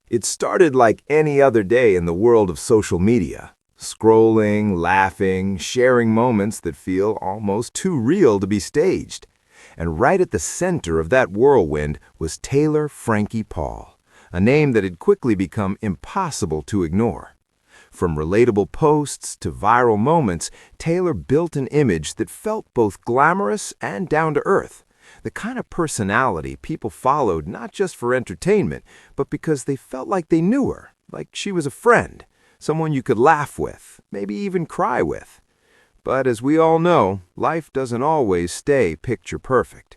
It started like any other day in the world of social media, scrolling, laughing, sharing moments that feel almost too real to be staged. And right at the center of that whirlwind was Taylor Frankie Paul, a name that had quickly become impossible to ignore. From relatable posts to viral moments, Taylor built an image that felt both glamorous and down to earth. The kind of personality people followed not just for entertainment, but because they felt like they knew her, like she was a friend, someone you could laugh with, maybe even cry with. But as we all know, life doesn't always stay picture perfect.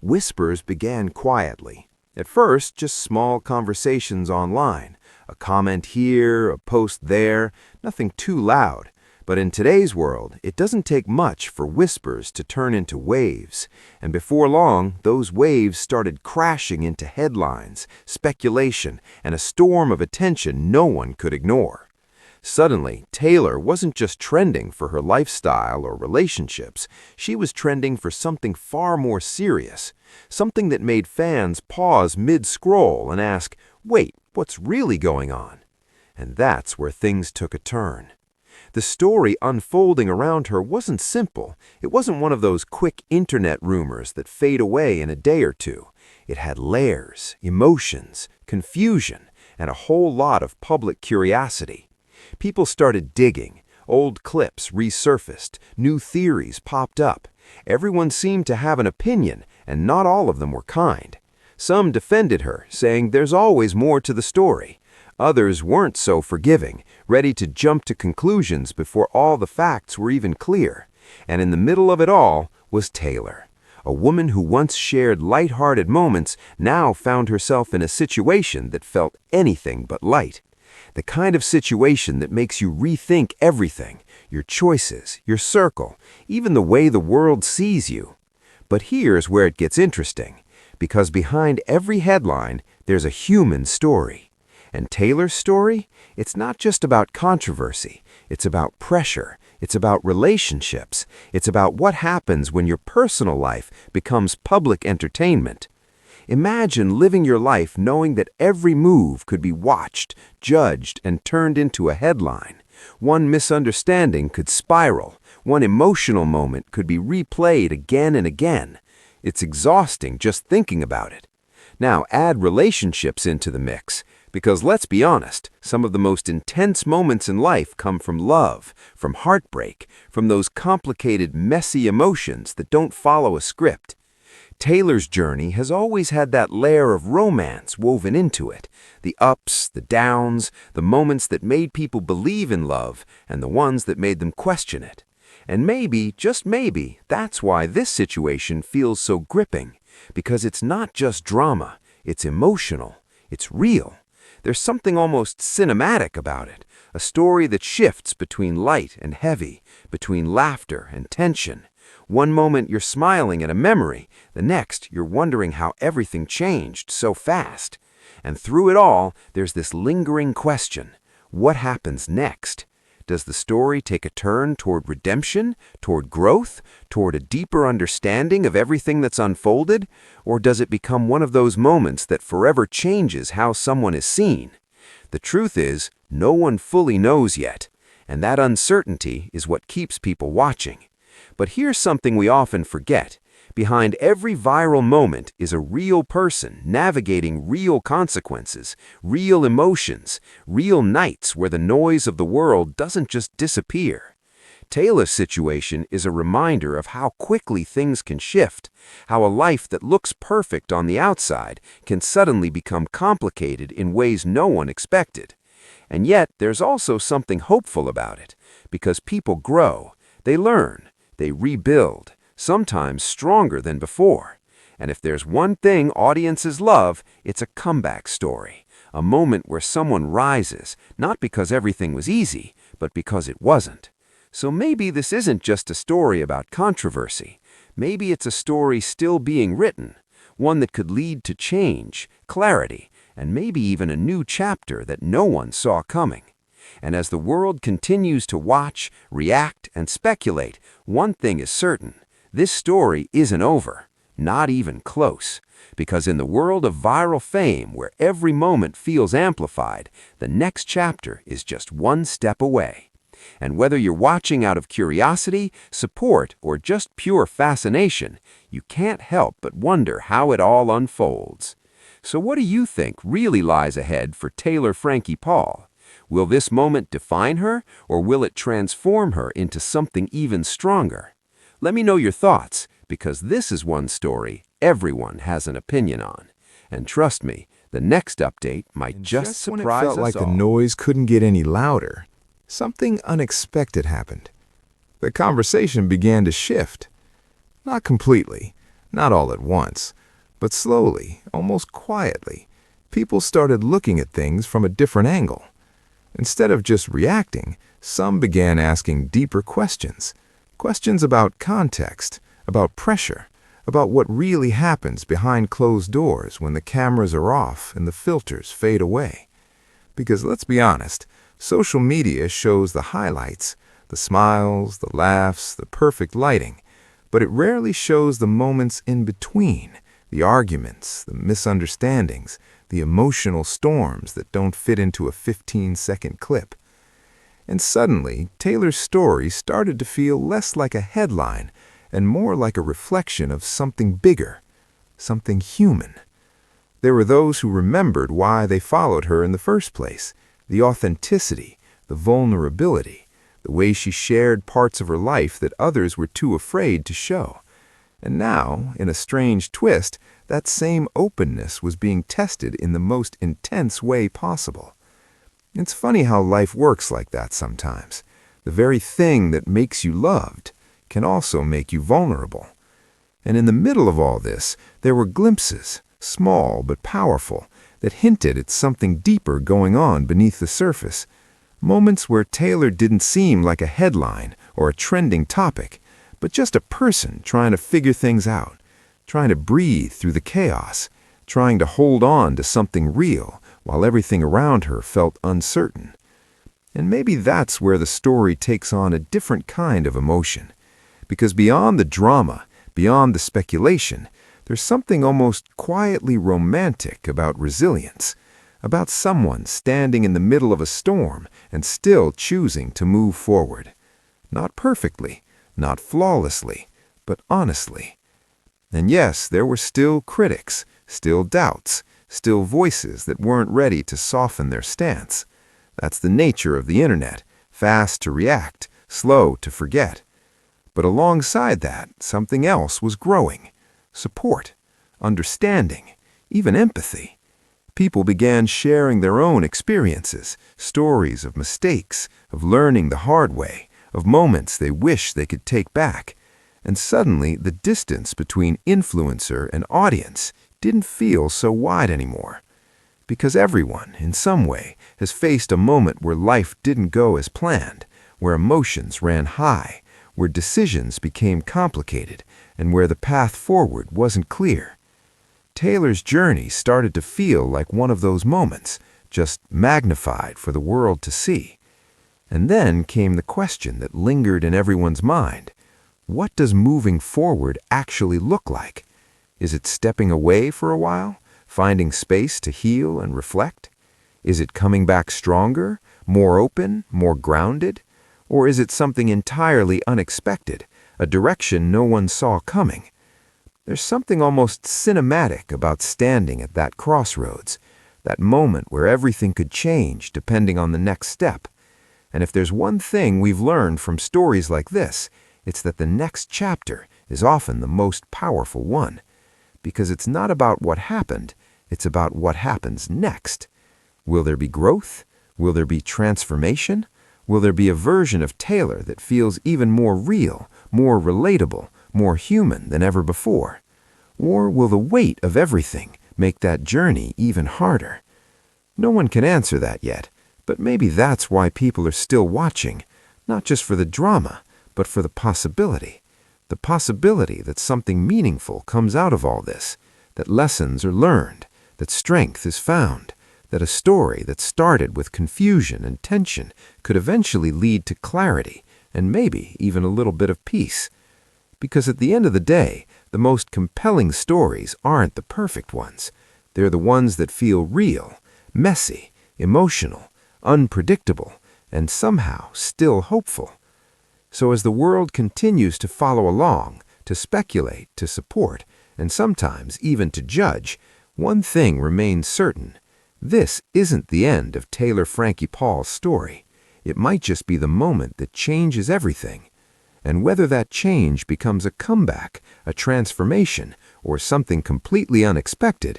Whispers began quietly. At first, just small conversations online. A comment here, a post there, nothing too loud. But in today's world, it doesn't take much for whispers to turn into waves. And before long, those waves started crashing into headlines, speculation, and a storm of attention no one could ignore. Suddenly, Taylor wasn't just trending for her lifestyle or relationships. She was trending for something far more serious, something that made fans pause mid-scroll and ask, "Wait, what's really going on?" And that's where things took a turn. The story unfolding around her wasn't simple. It wasn't one of those quick internet rumors that fade away in a day or two. It had layers, emotions, confusion, and a whole lot of public curiosity. People started digging. Old clips resurfaced. New theories popped up. Everyone seemed to have an opinion, and not all of them were kind. Some defended her, saying there's always more to the story. Others weren't so forgiving, ready to jump to conclusions before all the facts were even clear. And in the middle of it all was Taylor. A woman who once shared light-hearted moments now found herself in a situation that felt anything but light. The kind of situation that makes you rethink everything, your choices, your circle, even the way the world sees you. But here's where it gets interesting, because behind every headline, there's a human story. And Taylor's story? It's not just about controversy. It's about pressure. It's about relationships. It's about what happens when your personal life becomes public entertainment. Imagine living your life knowing that every move could be watched, judged, and turned into a headline. One misunderstanding could spiral. One emotional moment could be replayed again and again. It's exhausting just thinking about it. Now add relationships into the mix. Because let's be honest, some of the most intense moments in life come from love, from heartbreak, from those complicated, messy emotions that don't follow a script. Taylor's journey has always had that layer of romance woven into it. The ups, the downs, the moments that made people believe in love, and the ones that made them question it. And maybe, just maybe, that's why this situation feels so gripping. Because it's not just drama, it's emotional, it's real. There's something almost cinematic about it, a story that shifts between light and heavy, between laughter and tension. One moment you're smiling at a memory, the next you're wondering how everything changed so fast. And through it all, there's this lingering question: what happens next? Does the story take a turn toward redemption, toward growth, toward a deeper understanding of everything that's unfolded? Or does it become one of those moments that forever changes how someone is seen? The truth is, no one fully knows yet, and that uncertainty is what keeps people watching. But here's something we often forget. Behind every viral moment is a real person navigating real consequences, real emotions, real nights where the noise of the world doesn't just disappear. Taylor's situation is a reminder of how quickly things can shift, how a life that looks perfect on the outside can suddenly become complicated in ways no one expected. And yet, there's also something hopeful about it, because people grow, they learn, they rebuild, sometimes stronger than before. And if there's one thing audiences love, it's a comeback story, a moment where someone rises, not because everything was easy, but because it wasn't. So maybe this isn't just a story about controversy. Maybe it's a story still being written, one that could lead to change, clarity, and maybe even a new chapter that no one saw coming. And as the world continues to watch, react, and speculate, one thing is certain: this story isn't over, not even close. Because in the world of viral fame, where every moment feels amplified, the next chapter is just one step away. And whether you're watching out of curiosity, support, or just pure fascination, you can't help but wonder how it all unfolds. So what do you think really lies ahead for Taylor Frankie Paul? Will this moment define her, or will it transform her into something even stronger? Let me know your thoughts, because this is one story everyone has an opinion on. And trust me, the next update might just surprise us all. When it felt like the noise couldn't get any louder, something unexpected happened. The conversation began to shift. Not completely, not all at once, but slowly, almost quietly, people started looking at things from a different angle. Instead of just reacting, some began asking deeper questions. Questions about context, about pressure, about what really happens behind closed doors when the cameras are off and the filters fade away. Because let's be honest, social media shows the highlights, the smiles, the laughs, the perfect lighting, but it rarely shows the moments in between, the arguments, the misunderstandings, the emotional storms that don't fit into a 15-second clip. And suddenly, Taylor's story started to feel less like a headline and more like a reflection of something bigger, something human. There were those who remembered why they followed her in the first place, the authenticity, the vulnerability, the way she shared parts of her life that others were too afraid to show. And now, in a strange twist, that same openness was being tested in the most intense way possible. It's funny how life works like that sometimes. The very thing that makes you loved can also make you vulnerable. And in the middle of all this, there were glimpses, small but powerful, that hinted at something deeper going on beneath the surface. Moments where Taylor didn't seem like a headline or a trending topic, but just a person trying to figure things out, trying to breathe through the chaos, trying to hold on to something real while everything around her felt uncertain. And maybe that's where the story takes on a different kind of emotion. Because beyond the drama, beyond the speculation, there's something almost quietly romantic about resilience, about someone standing in the middle of a storm and still choosing to move forward. Not perfectly, not flawlessly, but honestly. And yes, there were still critics, still doubts, still voices that weren't ready to soften their stance. That's the nature of the internet, fast to react, slow to forget. But alongside that, something else was growing. Support, understanding, even empathy. People began sharing their own experiences, stories of mistakes, of learning the hard way, of moments they wish they could take back. And suddenly, the distance between influencer and audience didn't feel so wide anymore. Because everyone, in some way, has faced a moment where life didn't go as planned, where emotions ran high, where decisions became complicated, and where the path forward wasn't clear. Taylor's journey started to feel like one of those moments, just magnified for the world to see. And then came the question that lingered in everyone's mind. What does moving forward actually look like? Is it stepping away for a while, finding space to heal and reflect? Is it coming back stronger, more open, more grounded? Or is it something entirely unexpected, a direction no one saw coming? There's something almost cinematic about standing at that crossroads, that moment where everything could change depending on the next step. And if there's one thing we've learned from stories like this, it's that the next chapter is often the most powerful one. Because it's not about what happened, it's about what happens next. Will there be growth? Will there be transformation? Will there be a version of Taylor that feels even more real, more relatable, more human than ever before? Or will the weight of everything make that journey even harder? No one can answer that yet, but maybe that's why people are still watching, not just for the drama, but for the possibility that something meaningful comes out of all this, that lessons are learned, that strength is found, that a story that started with confusion and tension could eventually lead to clarity and maybe even a little bit of peace. Because at the end of the day, the most compelling stories aren't the perfect ones. They're the ones that feel real, messy, emotional, unpredictable, and somehow still hopeful. So as the world continues to follow along, to speculate, to support, and sometimes even to judge, one thing remains certain. This isn't the end of Taylor Frankie Paul's story. It might just be the moment that changes everything. And whether that change becomes a comeback, a transformation, or something completely unexpected,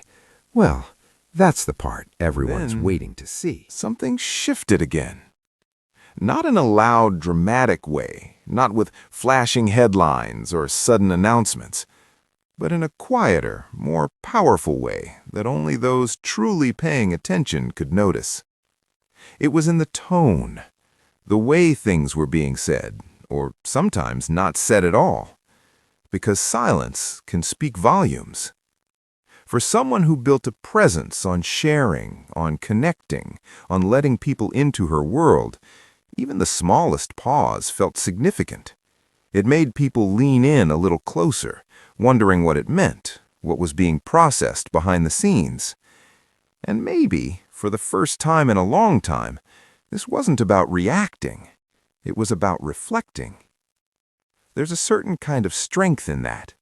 well, that's the part everyone's Then, waiting to see. Something shifted again. Not in a loud, dramatic way, not with flashing headlines or sudden announcements, but in a quieter, more powerful way that only those truly paying attention could notice. It was in the tone, the way things were being said, or sometimes not said at all, because silence can speak volumes. For someone who built a presence on sharing, on connecting, on letting people into her world, even the smallest pause felt significant. It made people lean in a little closer, wondering what it meant, what was being processed behind the scenes. And maybe, for the first time in a long time, this wasn't about reacting. It was about reflecting. There's a certain kind of strength in that,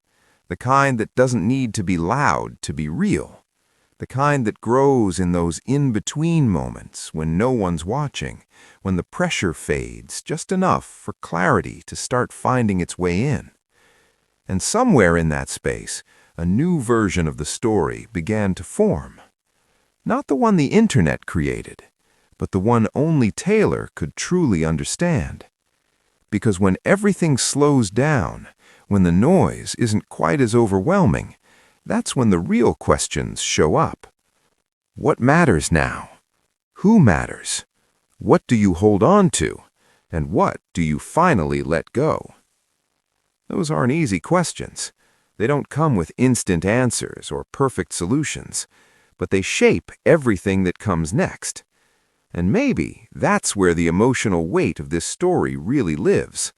the kind that doesn't need to be loud to be real, the kind that grows in those in-between moments when no one's watching, when the pressure fades just enough for clarity to start finding its way in. And somewhere in that space, a new version of the story began to form. Not the one the internet created, but the one only Taylor could truly understand. Because when everything slows down, when the noise isn't quite as overwhelming, that's when the real questions show up. What matters now? Who matters? What do you hold on to? And what do you finally let go? Those aren't easy questions. They don't come with instant answers or perfect solutions, but they shape everything that comes next. And maybe that's where the emotional weight of this story really lives.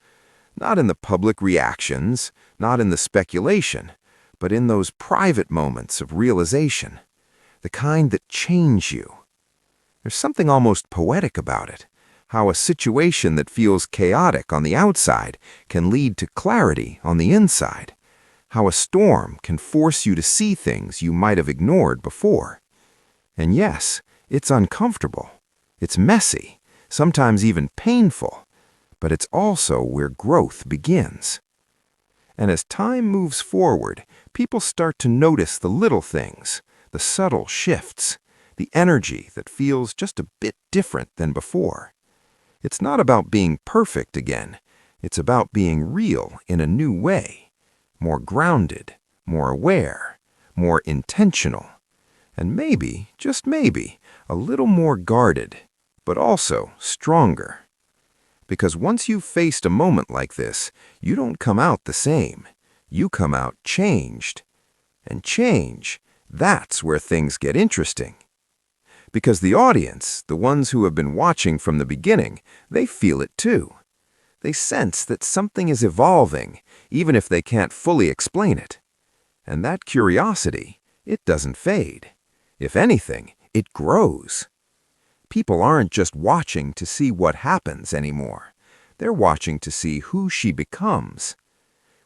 Not in the public reactions, not in the speculation, but in those private moments of realization, the kind that change you. There's something almost poetic about it, how a situation that feels chaotic on the outside can lead to clarity on the inside, how a storm can force you to see things you might have ignored before. And yes, it's uncomfortable. It's messy, sometimes even painful, but it's also where growth begins. And as time moves forward, people start to notice the little things, the subtle shifts, the energy that feels just a bit different than before. It's not about being perfect again. It's about being real in a new way, more grounded, more aware, more intentional, and maybe, just maybe, a little more guarded, but also stronger. Because once you've faced a moment like this, you don't come out the same. You come out changed. And change, that's where things get interesting. Because the audience, the ones who have been watching from the beginning, they feel it too. They sense that something is evolving, even if they can't fully explain it. And that curiosity, it doesn't fade. If anything, it grows. People aren't just watching to see what happens anymore. They're watching to see who she becomes.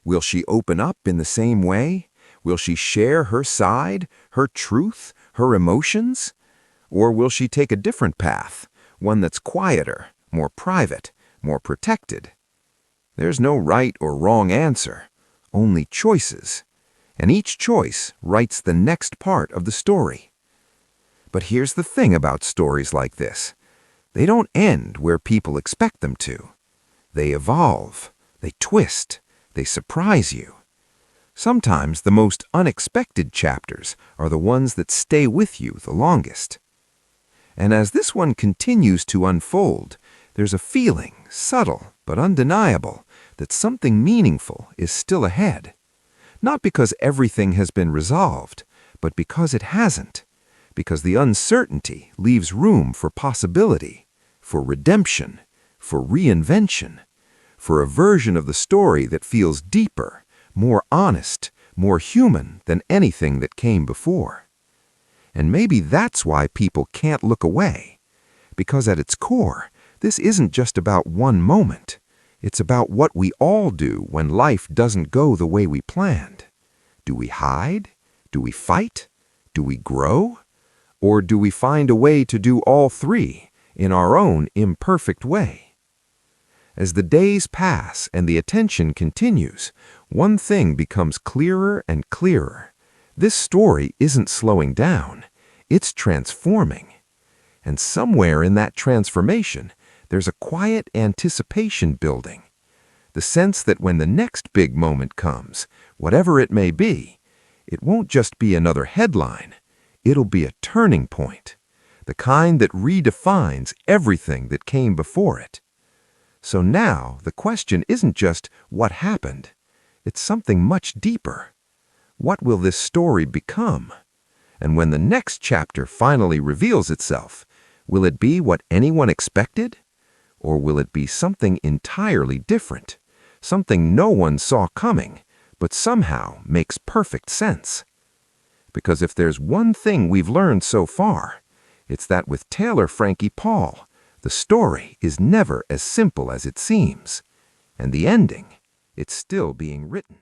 Will she open up in the same way? Will she share her side, her truth, her emotions? Or will she take a different path, one that's quieter, more private, more protected? There's no right or wrong answer, only choices. And each choice writes the next part of the story. But here's the thing about stories like this. They don't end where people expect them to. They evolve, they twist, they surprise you. Sometimes the most unexpected chapters are the ones that stay with you the longest. And as this one continues to unfold, there's a feeling, subtle but undeniable, that something meaningful is still ahead. Not because everything has been resolved, but because it hasn't. Because the uncertainty leaves room for possibility, for redemption, for reinvention, for a version of the story that feels deeper, more honest, more human than anything that came before. And maybe that's why people can't look away. Because at its core, this isn't just about one moment. It's about what we all do when life doesn't go the way we planned. Do we hide? Do we fight? Do we grow? Or do we find a way to do all three in our own imperfect way? As the days pass and the attention continues, one thing becomes clearer and clearer. This story isn't slowing down, it's transforming. And somewhere in that transformation, there's a quiet anticipation building. The sense that when the next big moment comes, whatever it may be, it won't just be another headline, it'll be a turning point, the kind that redefines everything that came before it. So now the question isn't just what happened, it's something much deeper. What will this story become? And when the next chapter finally reveals itself, will it be what anyone expected? Or will it be something entirely different, something no one saw coming, but somehow makes perfect sense? Because if there's one thing we've learned so far, it's that with Taylor, Frankie, Paul, the story is never as simple as it seems. And the ending, it's still being written.